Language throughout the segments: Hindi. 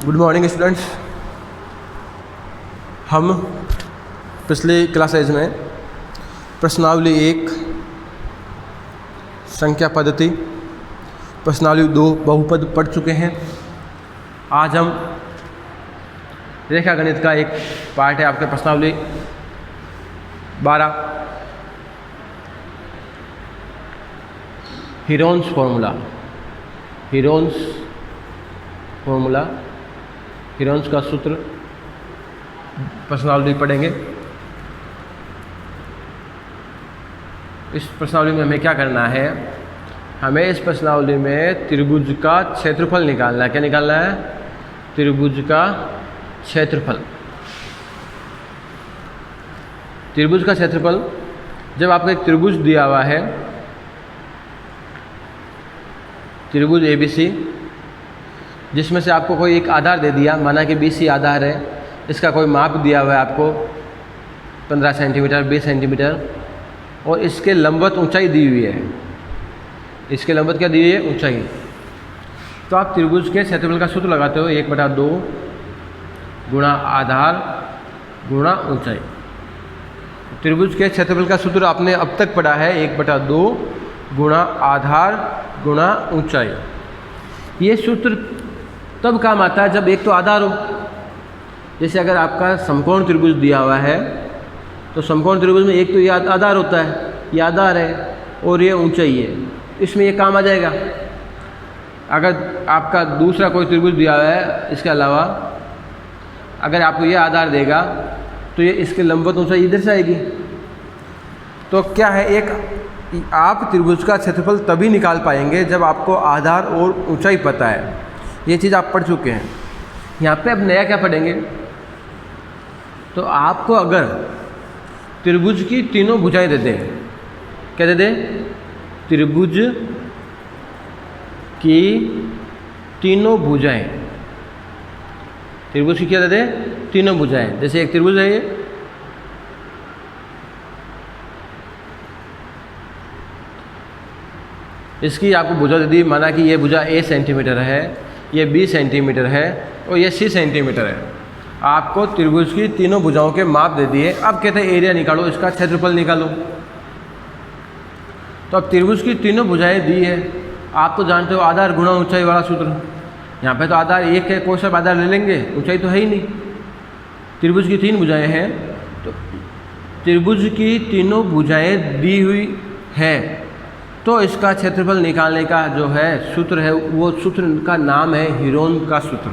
Good morning students. हम पिछले क्लासेज में प्रश्नावली 1 संख्या पद्धति, प्रश्नावली 2 बहुपद पढ़ चुके हैं। आज हम रेखा गणित का एक पार्ट है आपके प्रश्नावली 12 हीरोन्स फॉर्मूला हीरोन्स का सूत्र प्रश्नावली पढ़ेंगे। इस प्रश्नावली में हमें क्या करना है? हमें इस प्रश्नावली में त्रिभुज का क्षेत्रफल निकालना है। क्या निकालना है? त्रिभुज का क्षेत्रफल। त्रिभुज का क्षेत्रफल, जब आपको एक त्रिभुज दिया हुआ है, त्रिभुज ABC, जिसमें से आपको कोई एक आधार दे दिया, माना कि BC आधार है, इसका कोई माप दिया हुआ है आपको 15 सेंटीमीटर 20 सेंटीमीटर, और इसके लंबवत ऊंचाई दी हुई है। इसके लंबवत क्या दी हुई है? ऊंचाई। तो आप त्रिभुज के क्षेत्रफल का सूत्र लगाते हो 1/2 गुणा आधार गुणा ऊंचाई। त्रिभुज के क्षेत्रफल का सूत्र आपने अब तक पढ़ा है 1/2 गुणा आधार गुणा ऊंचाई। ये सूत्र तब काम आता है जब एक तो आधार हो। जैसे अगर आपका समकोण त्रिभुज दिया हुआ है, तो समकोण त्रिभुज में एक तो ये आधार होता है, ये आधार है और ये ऊंचाई है, इसमें ये काम आ जाएगा। अगर आपका दूसरा कोई त्रिभुज दिया हुआ है, इसके अलावा अगर आपको ये आधार देगा, तो ये इसके लंबवत ऊंचाई इधर से आएगी। तो क्या है, एक आप त्रिभुज का क्षेत्रफल तभी निकाल पाएंगे जब आपको आधार और ऊंचाई पता है। ये चीज़ आप पढ़ चुके हैं। यहाँ पे अब नया क्या पढ़ेंगे? तो आपको अगर त्रिभुज की तीनों भुजाएं दे दें, क्या दे दें? त्रिभुज की तीनों भुजाएं, त्रिभुज की क्या दे दें? तीनों भुजाएं। जैसे एक त्रिभुज है, ये इसकी आपको भुजा दे दी, माना कि ये भुजा A सेंटीमीटर है, ये B सेंटीमीटर है और ये C सेंटीमीटर है। आपको त्रिभुज की तीनों भुजाओं के माप दे दिए। अब कहते हैं एरिया निकालो, इसका क्षेत्रफल निकालो। तो अब त्रिभुज की तीनों भुजाएं दी है। आप तो जानते हो आधार गुणा ऊंचाई वाला सूत्र। यहाँ पे तो आधार एक है, कोई सा आधार ले लेंगे, ऊंचाई तो है ही नहीं। त्रिभुज की 3 भुजाएं हैं, तो त्रिभुज की तीनों भुजाएं दी हुई है, तो इसका क्षेत्रफल निकालने का जो है सूत्र है, वो सूत्र का नाम है हीरोन का सूत्र।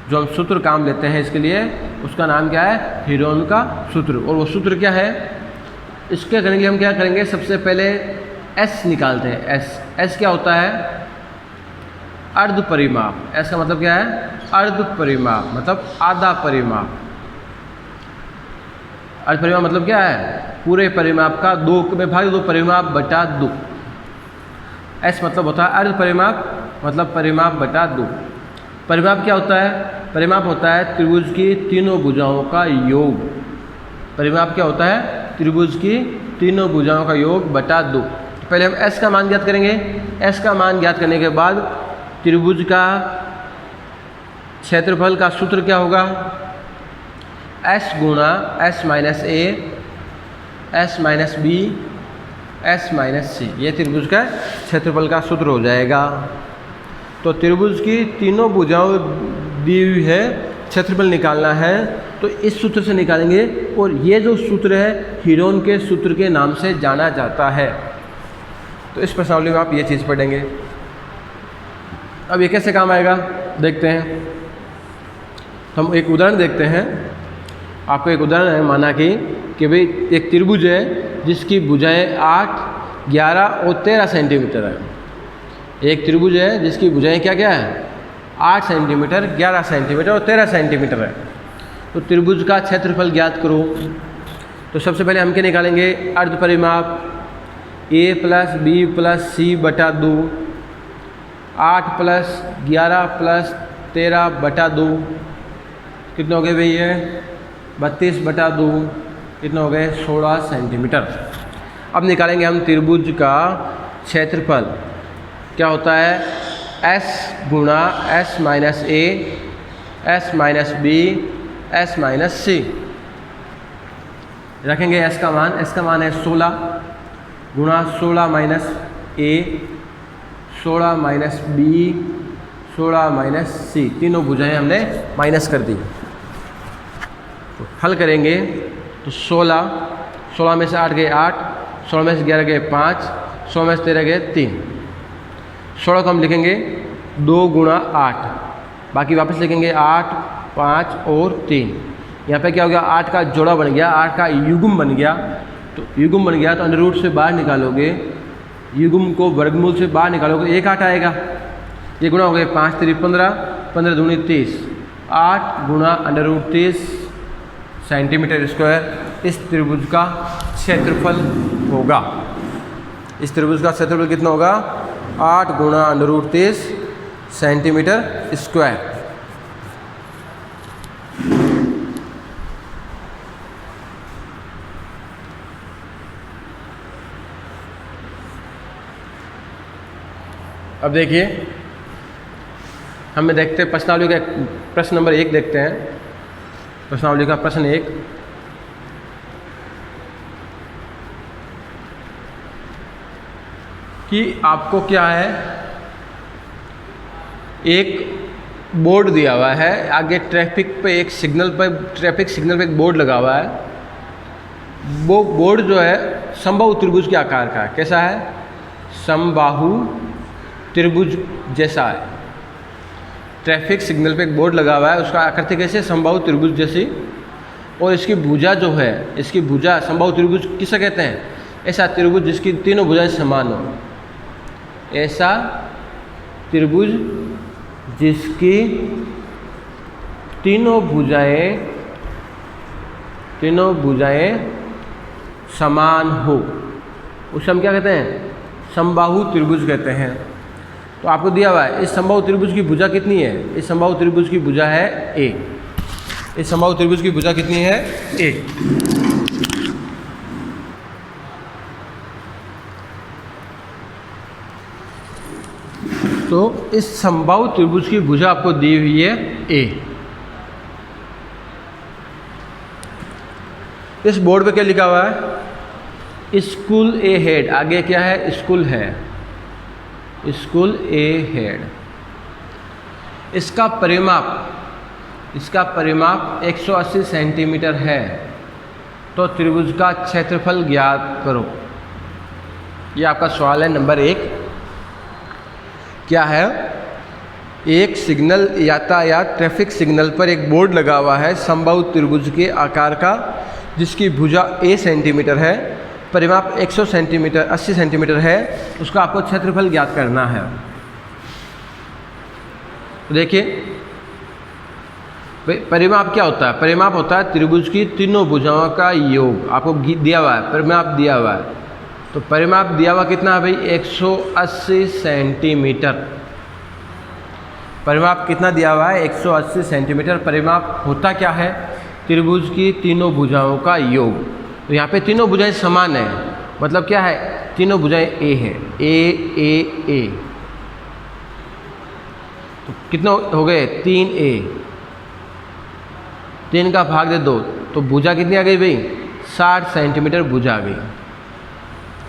जो हम सूत्र काम लेते हैं इसके लिए, उसका नाम क्या है? हीरोन का सूत्र। और वो सूत्र क्या है? इसके करने के लिए हम क्या करेंगे? सबसे पहले S निकालते हैं। S क्या होता है? अर्ध परिमाप। S का मतलब क्या है? अर्ध परिमाप, मतलब आधा परिमाप। अर्ध परिमाप मतलब क्या है? पूरे परिमाप का 2 में भाग 2 परिमाप बटा 2। S मतलब होता है अर्ध परिमाप, मतलब परिमाप बटा 2। परिमाप क्या होता है? परिमाप होता है त्रिभुज की तीनों भुजाओं का योग। परिमाप क्या होता है? त्रिभुज की तीनों भुजाओं का योग बटा 2। पहले हम S का मान ज्ञात करेंगे। S का मान ज्ञात करने के बाद त्रिभुज का क्षेत्रफल का सूत्र क्या होगा? S गुणा S minus A, S minus B, S minus C। ये त्रिभुज का क्षेत्रफल का सूत्र हो जाएगा। तो त्रिभुज की तीनों भुजाओं दी हुई है, क्षेत्रफल निकालना है, तो इस सूत्र से निकालेंगे। और ये जो सूत्र है हीरोन के सूत्र के नाम से जाना जाता है। तो इस प्रश्नावली में आप ये चीज़ पढ़ेंगे। अब ये कैसे काम आएगा देखते हैं। तो हम एक उदाहरण देखते हैं। आपको एक उदाहरण है, माना कि भाई एक त्रिभुज है जिसकी भुजाएं 8, 11 और 13 सेंटीमीटर है। एक त्रिभुज है जिसकी भुजाएं क्या क्या है? 8 सेंटीमीटर, 11 सेंटीमीटर और 13 सेंटीमीटर है। तो त्रिभुज का क्षेत्रफल ज्ञात करो। तो सबसे पहले हम क्या निकालेंगे? अर्ध परिमाप A + B + C बटा 2, 8 + 11 + 13 बटा 2, कितने हो गए भाई? ये 32 बटा 2, कितने हो गए? 16 सेंटीमीटर। अब निकालेंगे हम त्रिभुज का क्षेत्रफल। क्या होता है? S गुणा S minus A S minus B S minus C. रखेंगे एस का मान है 16 गुणा 16 minus A 16 minus B 16 minus C, तीनों भुजाएं हमने माइनस कर दी। तो हल करेंगे तो 16 में से 8 गए 8, 16 में से 11 गए 5, 16 में से 13 गए 3। 16 को हम लिखेंगे 2 गुणा 8, बाकी वापस लिखेंगे 8 5 और 3। यहाँ पे क्या हो गया, 8 का जोड़ा बन गया, 8 का युग्म बन गया। तो युग्म बन गया तो अंडर रूट से बाहर निकालोगे, युग्म को वर्गमूल से बाहर निकालोगे 1 8 आएगा। ये गुणा हो गए 5 3 15, 15 दूनी 30, 8 गुणा अंडर रूट 30 सेंटीमीटर स्क्वायर इस त्रिभुज का क्षेत्रफल होगा। इस त्रिभुज का क्षेत्रफल कितना होगा, 8 गुणा अंडर रूट 30 सेंटीमीटर स्क्वायर। अब देखिए हमें देखते हैं प्रश्नावली का प्रश्न नंबर 1 देखते हैं। प्रश्नावली का प्रश्न 1, कि आपको क्या है, एक बोर्ड दिया हुआ है, आगे ट्रैफिक सिग्नल पे एक बोर्ड लगा हुआ है। वो बोर्ड जो है समबाहु त्रिभुज के आकार का है। कैसा है, समबाहु त्रिभुज जैसा है। ट्रैफिक सिग्नल पे एक बोर्ड लगा हुआ है, उसका आकृति कैसे, समबाहु त्रिभुज जैसी। और इसकी भुजा जो है, इसकी भुजा समबाहु त्रिभुज किसे कहते हैं, ऐसा त्रिभुज जिसकी तीनों भुजाएं समान हो। ऐसा त्रिभुज जिसकी तीनों भुजाएं समान हो, उसे हम क्या कहते हैं, समबाहु त्रिभुज कहते हैं। तो आपको दिया हुआ है इस समबाहु त्रिभुज की भुजा कितनी है, इस समबाहु त्रिभुज की भुजा है ए। इस समबाहु त्रिभुज की भुजा कितनी है, ए। तो इस समबाहु त्रिभुज की भुजा आपको दी हुई है ए। इस बोर्ड पे क्या लिखा हुआ है, स्कूल ए हेड। आगे क्या है, स्कूल है, स्कूल ए हेड। इसका परिमाप 180 सेंटीमीटर है। तो त्रिभुज का क्षेत्रफल ज्ञात करो। ये आपका सवाल है नंबर 1। क्या है, एक सिग्नल यातायात ट्रैफिक सिग्नल पर एक बोर्ड लगा हुआ है समबाहु त्रिभुज के आकार का, जिसकी भुजा a सेंटीमीटर है, परिमाप 80 सेंटीमीटर है, उसका आपको क्षेत्रफल ज्ञात करना है। तो देखिए परिमाप क्या होता है, परिमाप होता है त्रिभुज की तीनों भुजाओं का योग। आपको दिया हुआ है, परिमाप दिया हुआ है। तो परिमाप दिया हुआ कितना है भाई, 180 सेंटीमीटर। परिमाप कितना दिया हुआ है, 180 सेंटीमीटर। परिमाप होता क्या है, त्रिभुज की तीनों भुजाओं का योग। तो यहाँ पे तीनों भुजाएं समान है, मतलब क्या है, तीनों भुजाएं ए है, ए। तो कितना हो गए, 3a। 3 का भाग दे 2, तो भुजा कितनी आ गई भाई, 60 सेंटीमीटर भुजा आ गई।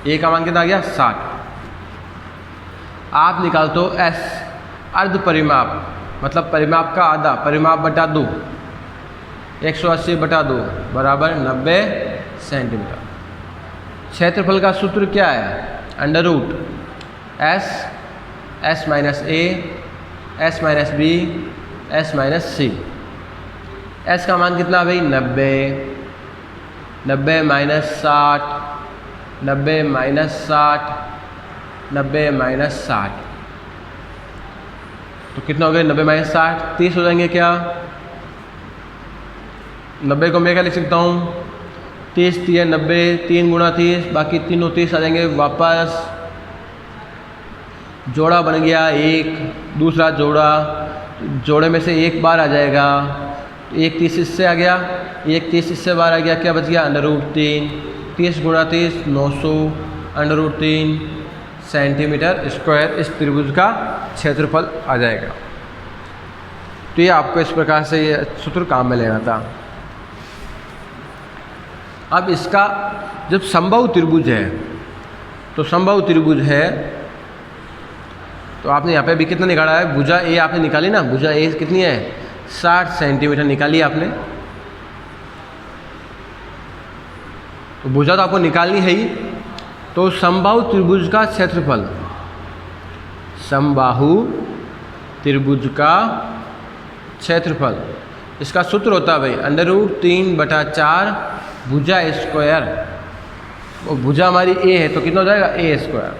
ए का मान कितना आ गया, 60। आप निकाल तो एस, अर्ध परिमाप, मतलब परिमाप का आधा, परिमाप बटा 2, 180 बटा 2 बराबर 90 सेंटीमीटर। क्षेत्रफल का सूत्र क्या है, under root S minus A, S minus B, S minus C. S का मान कितना भाई, 90 माइनस 60, 90 माइनस 60, 90 माइनस 60। तो कितना हो गया, 90 माइनस 60, 30 हो जाएंगे क्या। 90 को मैं क्या लिख सकता हूँ, 30 3 90, 3 गुणा 30, बाकी तीनों 30 आ जाएंगे वापस। जोड़ा बन गया एक, दूसरा जोड़े में से एक बार आ जाएगा, एक 30 इससे आ गया, एक 30 इससे बाहर आ गया, क्या बच गया, अंडर रूट 3। 30 गुणा 30 900, अंडर रूट 3 सेंटीमीटर स्क्वायर इस त्रिभुज का क्षेत्रफल आ जाएगा। तो ये आपको इस प्रकार से ये सूत्र काम में लेना था। अब इसका जब समबाहु त्रिभुज है, तो समबाहु त्रिभुज है तो आपने यहाँ पे भी कितना निकाला है, भुजा ए आपने निकाली ना, भुजा ए कितनी है 60 सेंटीमीटर निकाली आपने। तो भुजा तो आपको निकालनी है ही। तो समबाहु त्रिभुज का क्षेत्रफल, समबाहु त्रिभुज का क्षेत्रफल, इसका सूत्र होता है भाई √3/4 भुजा स्क्वायर। वो भुजा हमारी ए है तो कितना हो जाएगा ए स्क्वायर,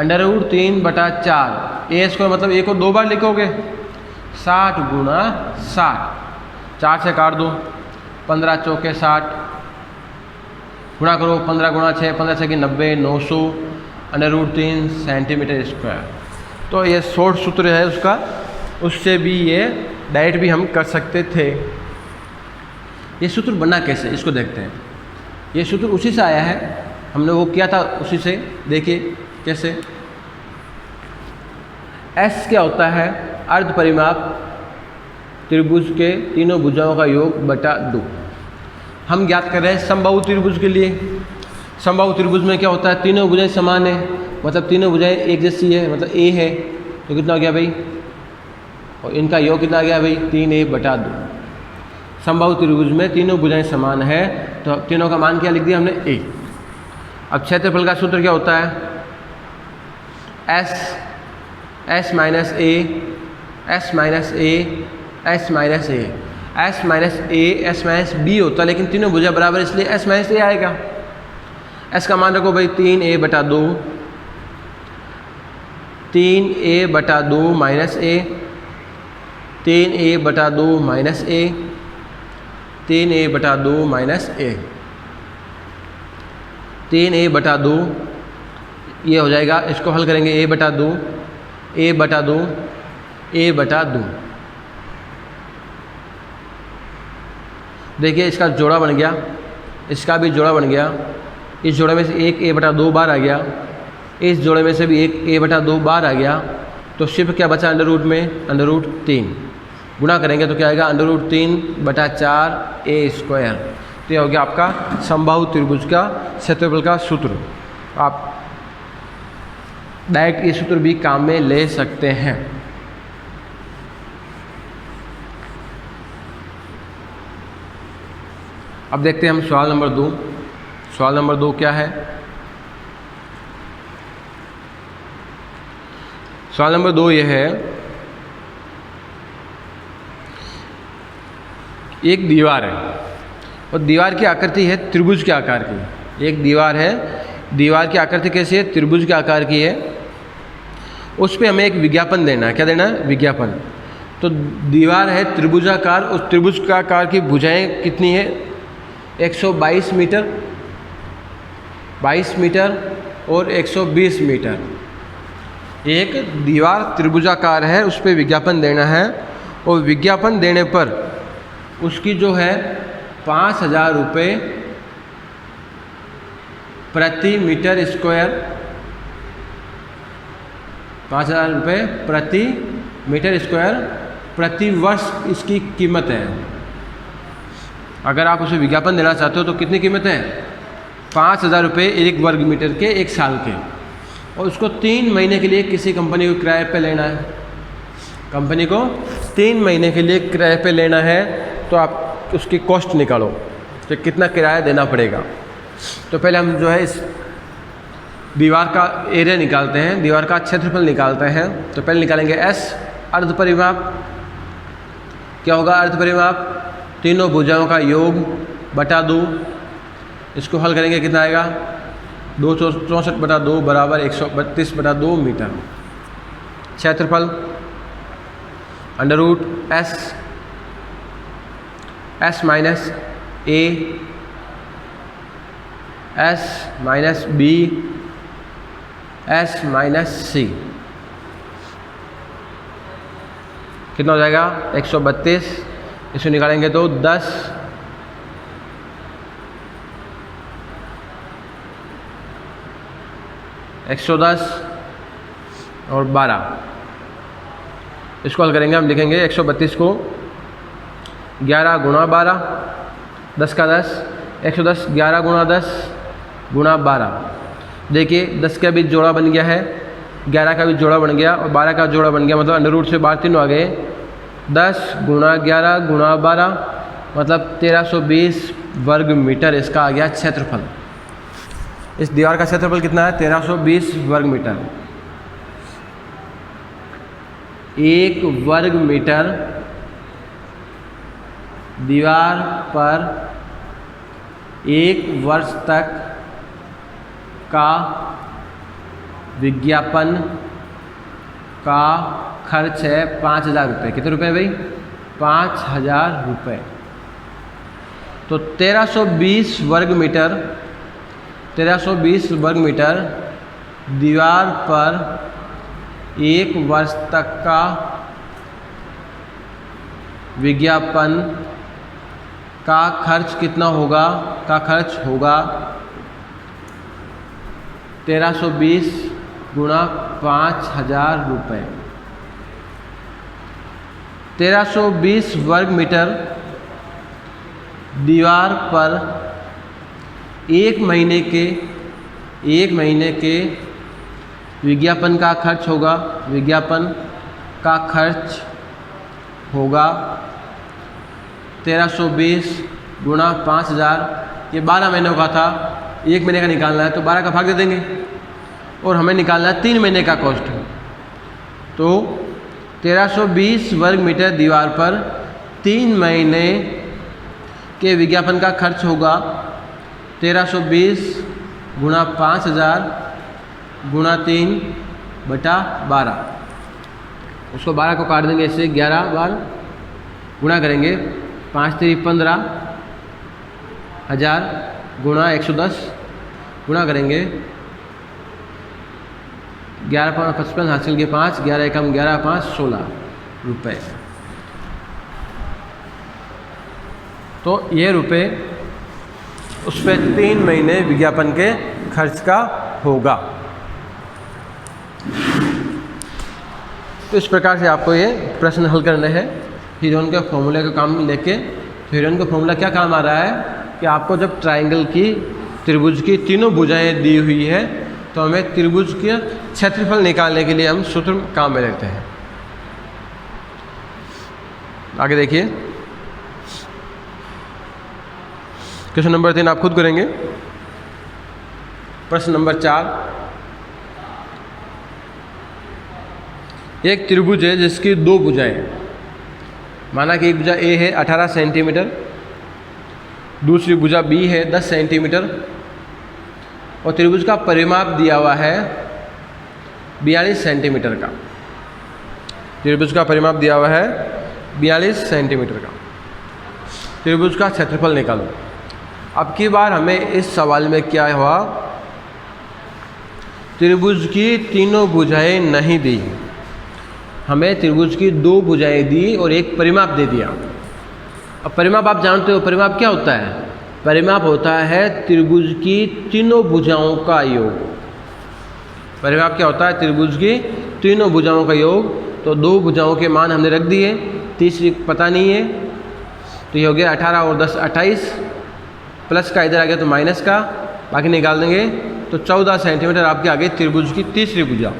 √3/4 ए स्क्वायर मतलब ए को 2 बार लिखोगे 60 × 60, 4 से काट दो, 15 चौके 60, गुणा करो 15 × 6, 15 6 90, 900 √3 सेंटीमीटर स्क्वायर। तो ये शॉर्ट सूत्र है उसका, उससे भी ये डायरेक्ट भी हम कर सकते थे। ये सूत्र बना कैसे, इसको देखते हैं। ये सूत्र उसी से आया है, हमने वो किया था उसी से। देखिए कैसे। S क्या होता है, अर्ध परिमाप त्रिभुज के तीनों भुजाओं का योग बटा 2। हम ज्ञात कर रहे हैं समबाहु त्रिभुज के लिए। समबाहु त्रिभुज में क्या होता है, तीनों भुजाएं समान है, मतलब तीनों भुजाएं एक जैसी है, मतलब A है तो कितना हो गया भाई, और इनका योग कितना आ गया भाई 3a/2। समबाहु त्रिभुज में तीनों भुजाएं समान है तो तीनों का मान क्या लिख दिया हमने a। अब क्षेत्रफल का सूत्र क्या होता है, s - a, s - a, s - a, s - a, s - b होता है, लेकिन तीनों भुजा बराबर इसलिए s - a आएगा। s का मान रखो भाई 3a/2, 3a/2 - a, 3a/2 - a, 3a/2 - a, 3a/2 ये हो जाएगा। इसको हल करेंगे a/2, a/2, a/2। देखिए इसका जोड़ा बन गया, इसका भी जोड़ा बन गया। इस जोड़े में से एक a/2 बाहर आ गया, इस जोड़े में से भी एक a/2 बाहर आ गया। तो सिर्फ क्या बचा अंडर रूट में, √3 गुणा करेंगे तो क्या आएगा √3/4 a²। तो यह हो गया आपका समबाहु त्रिभुज का क्षेत्रफल का सूत्र। आप डायरेक्ट ये सूत्र भी काम में ले सकते हैं। अब देखते हैं हम सवाल नंबर 2। सवाल नंबर 2 क्या है, सवाल नंबर 2 ये है, एक दीवार है और दीवार की आकृति है त्रिभुज के आकार की। एक दीवार है, दीवार की आकृति कैसी है, त्रिभुज के आकार की है। उस पर हमें एक विज्ञापन देना है। क्या देना है, विज्ञापन। तो दीवार है त्रिभुजाकार, उस त्रिभुज का आकार की भुजाएं कितनी है 122 मीटर, 22 मीटर और 120 मीटर। एक दीवार त्रिभुजाकार है, उस पर विज्ञापन देना है और विज्ञापन देने पर उसकी जो है 5000 रुपये प्रति मीटर स्क्वायर, 5000 रुपये प्रति मीटर स्क्वायर प्रति वर्ष इसकी कीमत है। अगर आप उसे विज्ञापन देना चाहते हो तो कितनी कीमत है 5000 रुपये 1 वर्ग मीटर के 1 साल के, और उसको 3 महीने के लिए किसी कंपनी को किराए पे लेना है। कंपनी को 3 महीने के लिए किराए पे लेना है तो आप उसकी कॉस्ट निकालो तो कितना किराया देना पड़ेगा। तो पहले हम जो है इस दीवार का एरिया निकालते हैं, दीवार का क्षेत्रफल निकालते हैं। तो पहले निकालेंगे S अर्ध परिमाप। क्या होगा अर्ध परिमाप, तीनों भुजाओं का योग बटा 2। इसको हल करेंगे कितना आएगा 264/2 बराबर 132/2 मीटर। क्षेत्रफल under root S minus A S minus B S minus C कितना हो जाएगा 132। इसको निकालेंगे तो 10 110 और 12 इसको हल करेंगे, हम लिखेंगे 132 को 11 गुणा 12, 10 का 10, 110 11 गुणा 10 गुणा 12। देखिए 10 का भी जोड़ा बन गया है, 11 का भी जोड़ा बन गया और 12 का जोड़ा बन गया, मतलब अंडर रूट से 12 तीनों आ गए। 10 गुणा 11 गुणा 12 मतलब 1320 वर्ग मीटर इसका आ गया क्षेत्रफल। इस दीवार का क्षेत्रफल कितना है? 1320 वर्ग मीटर। 1 वर्ग मीटर दीवार पर 1 वर्ष तक का विज्ञापन का खर्च है 5,000 रुपये। कितने रुपए भाई? 5,000 रुपये। तो 1320 वर्ग मीटर, 1320 वर्ग मीटर दीवार पर 1 वर्ष तक का विज्ञापन का खर्च कितना होगा? का खर्च होगा 1320 गुणा 5,000 रुपये। 1320 वर्ग मीटर दीवार पर 1 महीने के विज्ञापन का खर्च होगा। विज्ञापन का खर्च होगा 1320 गुणा 5,000। ये 12 महीनों का था, 1 महीने का निकालना है तो 12 का भाग दे देंगे और हमें निकालना है 3 महीने का कॉस्ट। तो 1320 वर्ग मीटर दीवार पर 3 महीने के विज्ञापन का खर्च होगा 1320 गुणा 5,000 गुणा 3/12। उसको 12 को काट देंगे, इससे 11 बार गुणा करेंगे, 5 3 15,000 गुणा 110 गुणा करेंगे, 11 5 55 हासिल के 5, 11 एकम 11 5 16 रुपये। तो ये रुपये उस पर 3 महीने विज्ञापन के खर्च का होगा। तो इस प्रकार से आपको ये प्रश्न हल करने हैं हीरोन के फॉर्मूले का काम लेके। तो हीरोन का फॉर्मूला क्या काम आ रहा है कि आपको जब ट्रायंगल की, त्रिभुज की तीनों भुजाएं दी हुई है तो हमें त्रिभुज के क्षेत्रफल निकालने के लिए हम सूत्र काम में लेते हैं। आगे देखिए क्वेश्चन नंबर 3 आप खुद करेंगे। प्रश्न नंबर 4, एक त्रिभुज है जिसकी 2 भुजाएं, माना कि एक भुजा ए है 18 सेंटीमीटर, दूसरी भुजा बी है 10 सेंटीमीटर और त्रिभुज का परिमाप दिया हुआ है 42 सेंटीमीटर का। त्रिभुज का परिमाप दिया हुआ है 42 सेंटीमीटर का। त्रिभुज का क्षेत्रफल निकालो। अब की बार हमें इस सवाल में क्या हुआ, त्रिभुज की तीनों भुजाएं नहीं दी, हमें त्रिभुज की 2 भुजाएं दी और एक परिमाप दे दिया। अब परिमाप आप जानते हो, परिमाप क्या होता है? परिमाप होता है त्रिभुज की तीनों भुजाओं का योग। परिमाप क्या होता है? त्रिभुज की तीनों भुजाओं का योग। तो 2 भुजाओं के मान हमने रख दिए, तीसरी पता नहीं है, तो ये हो गया 18 और 10 28, प्लस का इधर आ गया तो माइनस का, बाकी निकाल देंगे तो 14 सेंटीमीटर आपके आगे त्रिभुज की तीसरी भुजा।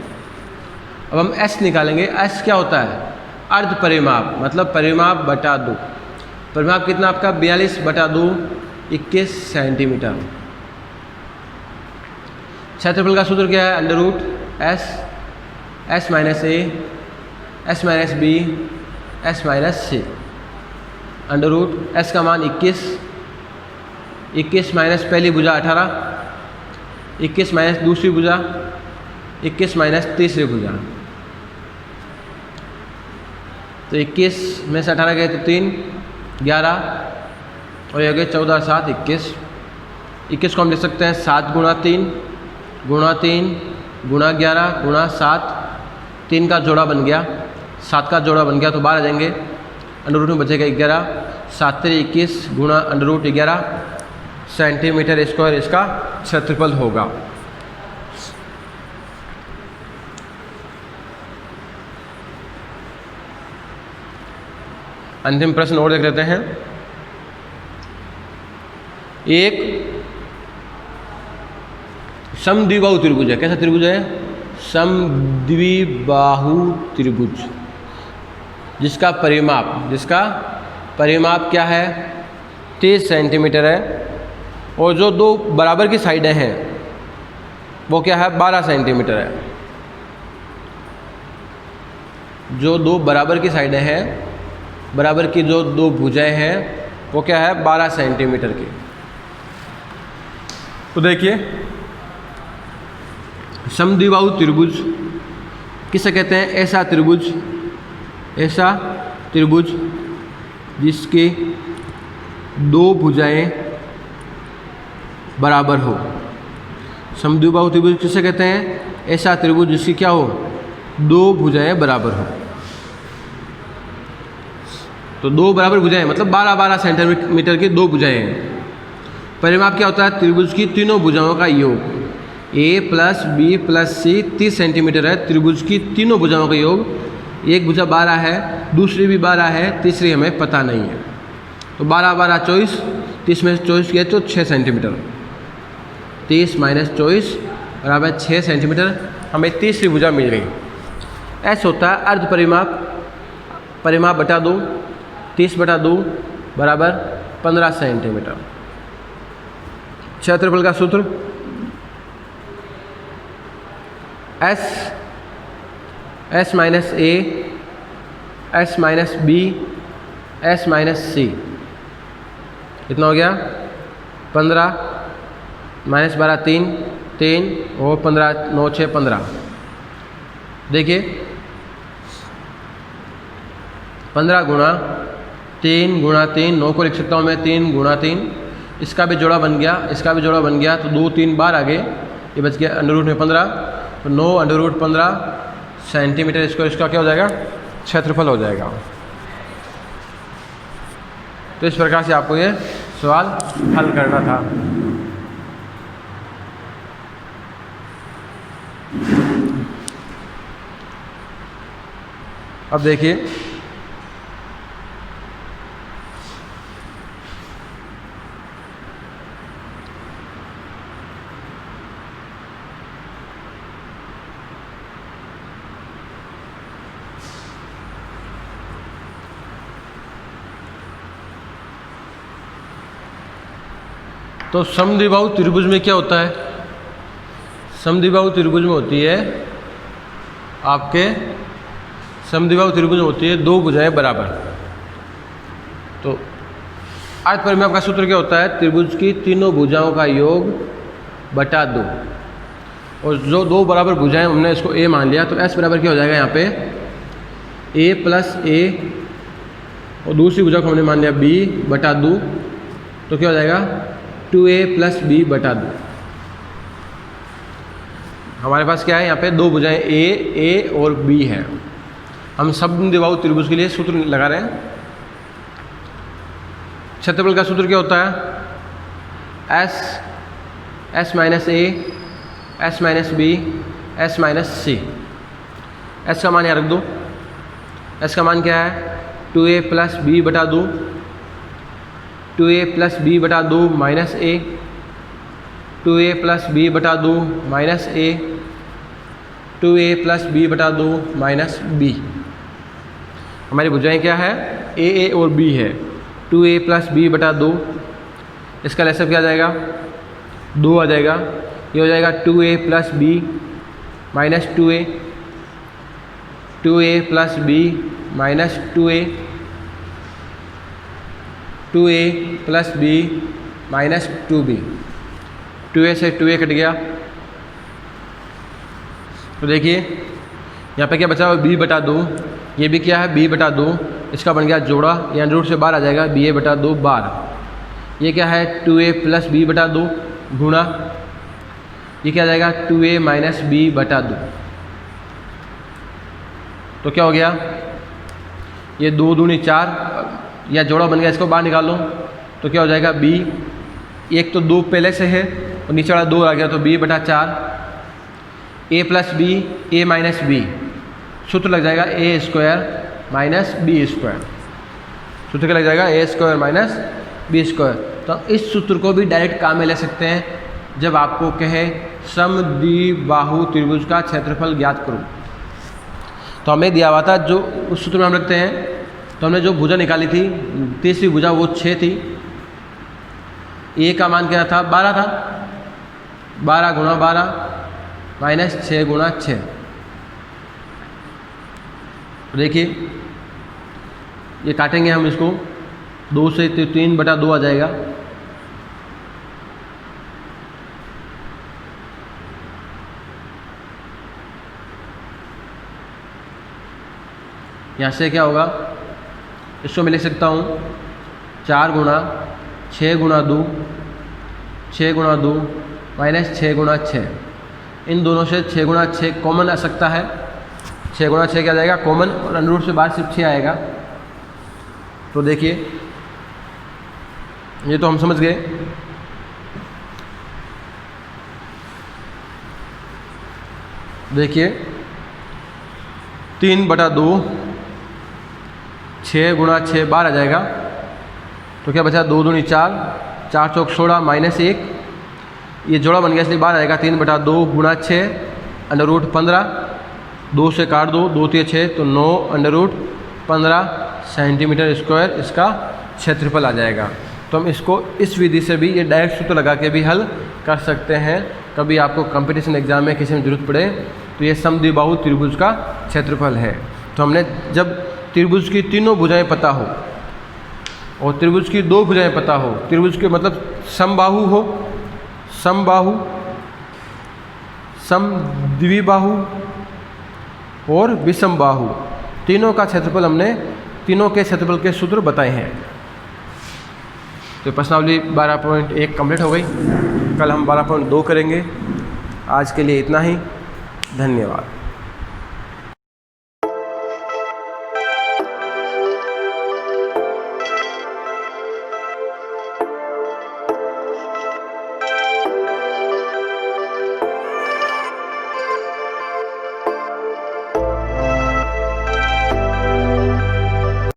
अब हम एस निकालेंगे। एस क्या होता है? अर्ध परिमाप, मतलब परिमाप बटा 2। परिमाप कितना आपका? 42 बटा 2 21 सेंटीमीटर। क्षेत्रफल का सूत्र क्या है? Under root S minus A S minus B S minus C. Under root S का मान 21 माइनस पहली भुजा 18, 21 माइनस दूसरी भुजा, 21 माइनस तीसरी भुजा। तो 21 में से 18 गए तो 3 11 और ये हो गए 14 7 21। 21 को हम लिख सकते हैं 7 गुणा 3 गुणा 3 गुणा 11 गुणा 7। 3 का जोड़ा बन गया, 7 का जोड़ा बन गया तो 12 आ जाएंगे। अंडर रूट में बचेगा 11, 7 3 21 गुणा अंडर रूट 11 सेंटीमीटर स्क्वायर इसका क्षेत्रफल होगा। अंतिम प्रश्न और देख लेते हैं। एक समद्विबाहु त्रिभुज है। कैसा त्रिभुज है? समद्विबाहु त्रिभुज, जिसका परिमाप क्या है? 30 सेंटीमीटर है। और जो दो बराबर की साइडें हैं वो क्या है? 12 सेंटीमीटर है। जो दो बराबर की साइडें हैं, बराबर की जो दो भुजाएं हैं वो क्या है? 12 सेंटीमीटर की। तो देखिए, समद्विबाहु त्रिभुज किसे कहते हैं? ऐसा त्रिभुज जिसके दो भुजाएं बराबर हो। समद्विबाहु त्रिभुज किसे कहते हैं? ऐसा त्रिभुज जिसकी क्या हो? दो भुजाएं बराबर हो। तो दो बराबर भुजाएं मतलब 12-12 सेंटीमीटर की दो भुजाएं हैं। परिमाप क्या होता है? त्रिभुज की तीनों भुजाओं का योग। A plus B plus C 30 centimetre है। त्रिभुज की तीनों भुजाओं का योग। एक भुजा 12 है, दूसरी भी 12 है, तीसरी हमें पता नहीं है। तो 12-12 24, 30 में 24 किया तो 6 सेंटीमीटर। 30 माइनस 24 बराबर 6 सेंटीमीटर। हमें तीसरी भुजा मिल गई। ऐसा होता है अर्ध परिमाप। परिमाप बटा 2, 30 बटा 2 बराबर 15 सेंटीमीटर। क्षेत्रफल का सूत्र S minus A, S minus B, S minus C. कितना हो गया? 15 माइनस 12 3 और 15 9 6 15। देखिए 15 गुणा 3 गुणा 3, 9 को लिख सकता हूँ मैं 3 गुणा 3। इसका भी जोड़ा बन गया, इसका भी जोड़ा बन गया, तो 2 3 बार आ गए। ये बच गया अंडर रूट में 15, तो 9 अंडर रूट 15 सेंटीमीटर स्क्वायर। इसका क्या हो जाएगा? क्षेत्रफल हो जाएगा। तो इस प्रकार से आपको ये सवाल हल करना था। अब देखिए, तो समद्विबाहु त्रिभुज में क्या होता है? समद्विबाहु त्रिभुज में होती है आपके समद्विबाहु त्रिभुज में होती है दो भुजाएं बराबर। तो अर्ध परिमाप का सूत्र क्या होता है? त्रिभुज की तीनों भुजाओं का योग बटा 2। और जो दो बराबर भुजाएं हमने इसको a मान लिया, तो s बराबर क्या हो जाएगा? यहाँ पे a प्लस a और दूसरी भुजा को हमने मान लिया b बटा 2, तो क्या हो जाएगा? 2a प्लस b बटा 2। हमारे पास क्या है? यहाँ पे दो भुजाएं a और b है। हम समद्विबाहु त्रिभुज के लिए सूत्र लगा रहे हैं। क्षेत्रफल का सूत्र क्या होता है? s minus a, s minus b, s minus c। s का मान यहाँ रख दो। s का मान क्या है? 2a प्लस b बटा 2, 2a प्लस b बटा 2 minus a, 2a plus b बटा 2 minus a, 2a plus b बटा 2 माइनस b। हमारी भुजाएं क्या है? a और b है। 2a प्लस b बटा 2, इसका लसब क्या आ जाएगा? 2 आ जाएगा। ये हो जाएगा 2a plus b minus 2a, 2a plus b minus 2a, 2a plus b minus 2b। 2a से 2a कट गया। तो देखिए यहाँ पे क्या बचा हुआ? b बटा 2। ये भी क्या है? b बटा 2। इसका बन गया जोड़ा, या रूट से बाहर आ जाएगा ba बटा 2 बार। ये क्या है? 2a प्लस b बटा 2 गुणा, ये क्या आ जाएगा? 2a माइनस b बटा 2। तो क्या हो गया? ये 2 दूनी 4, या जोड़ा बन गया, इसको बाहर निकाल लो तो क्या हो जाएगा? b। एक तो 2 पहले से है और नीचे वाला 2 आ गया, तो b बटा 4। a plus b, a minus b, सूत्र लग जाएगा a square minus b square. सूत्र क्या लग जाएगा, ए स्क्वायर माइनस बी स्क्वायर। तो इस सूत्र को भी डायरेक्ट काम में ले सकते हैं जब आपको कहे समद्विबाहु त्रिभुज का क्षेत्रफल ज्ञात करो। तो हमें दिया हुआ था, जो उस सूत्र में हम रखते हैं, तो हमने जो भुजा निकाली थी, तीसरी भुजा वो 6 थी, ए का मान क्या था, 12 था, 12 गुणा 12 माइनस 6 गुणा 6। देखिए ये काटेंगे हम इसको, 2 से 3/2 आ जाएगा। यहाँ से क्या होगा, इसको मैं लिख सकता हूँ 4 गुणा 6 गुणा 2, 6 गुणा 2 माइनस 6 गुणा 6। इन दोनों से 6 गुणा 6 कॉमन आ सकता है, 6 गुणा 6 क्या आ जाएगा कॉमन, और अंडर रूट से बाहर सिर्फ 6 आएगा। तो देखिए ये तो हम समझ गए। देखिए 3/2, 6 गुणा 6 12 आ जाएगा। तो क्या बचा, 2 दूनी 4, 4 चौक 16 माइनस 1, ये जोड़ा बन गया इसलिए 12 आएगा। 3/2 गुणा 6 अंडर रूट 15, 2 से काट दो, 2 3 6, तो 9 अंडर रूट 15 सेंटीमीटर स्क्वायर इसका क्षेत्रफल आ जाएगा। तो हम इसको इस विधि से भी, ये डायरेक्ट सूत्र लगा के भी हल कर सकते हैं। कभी आपको कंपटीशन एग्जाम में किसी में जरूरत पड़े तो ये समद्विबाहु त्रिभुज का क्षेत्रफल है। तो हमने जब त्रिभुज की तीनों भुजाएं पता हो और त्रिभुज की 2 भुजाएं पता हो, त्रिभुज के मतलब समबाहु हो, समबाहु, समद्विबाहु और विषमबाहु, तीनों का क्षेत्रफल हमने तीनों के क्षेत्रफल के सूत्र बताए हैं। तो प्रश्नावली 12.1 कंप्लीट हो गई। कल हम 12.2 करेंगे। आज के लिए इतना ही, धन्यवाद।